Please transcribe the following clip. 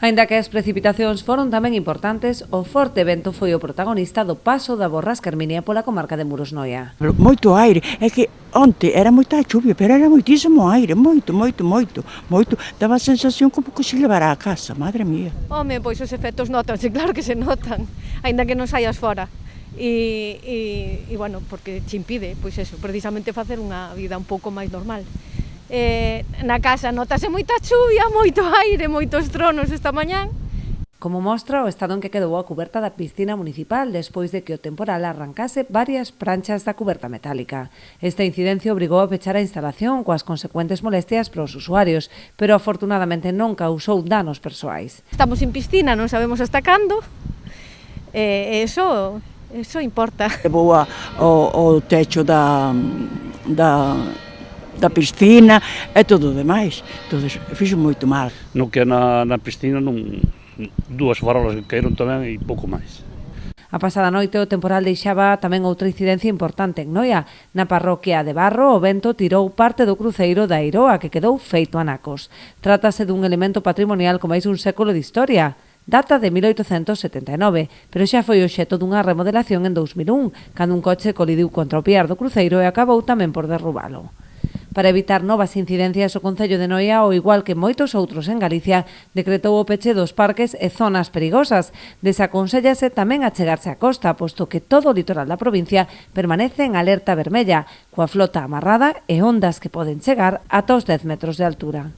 Aínda que as precipitacións foron tamén importantes, o forte vento foi o protagonista do paso da borrasca Herminia pola comarca de Muros Noia. Moito aire, é que onte era moita chuvia, pero era moitísimo aire, moito. Daba a sensación como que se levara a casa, madre mía. Home, pois os efectos notanse, claro que se notan, aínda que non saias fora. E bueno, porque te impide, pois eso, precisamente facer unha vida un pouco máis normal. Na casa notase moita chuvia, moito aire, moitos tronos esta mañán. Como mostra o estado en que quedou a cuberta da piscina municipal despois de que o temporal arrancase varias pranchas da cuberta metálica. Esta incidencia obrigou a pechar a instalación coas consecuentes molestias para os usuarios, pero afortunadamente non causou danos persoais. Estamos sin piscina, non sabemos hasta cando, eso importa. Levou o techo da piscina e todo o demais, entón fixo moito mal. No que na piscina dúas farolas que caíron tamén e pouco máis. A pasada noite o temporal deixaba tamén outra incidencia importante en Noia. Na parroquia de Barro o vento tirou parte do cruceiro da Eiroa que quedou feito anacos. Trátase dun elemento patrimonial con máis dun século de historia. Data de 1879, pero xa foi obxecto dunha remodelación en 2001, cando un coche colidiu contra o piar do cruceiro e acabou tamén por derrubalo. Para evitar novas incidencias, o Concello de Noia, ao igual que moitos outros en Galicia, decretou o peche dos parques e zonas perigosas. Desaconsellase tamén achegarse á costa, posto que todo o litoral da provincia permanece en alerta vermella, coa flota amarrada e ondas que poden chegar ata os 10 metros de altura.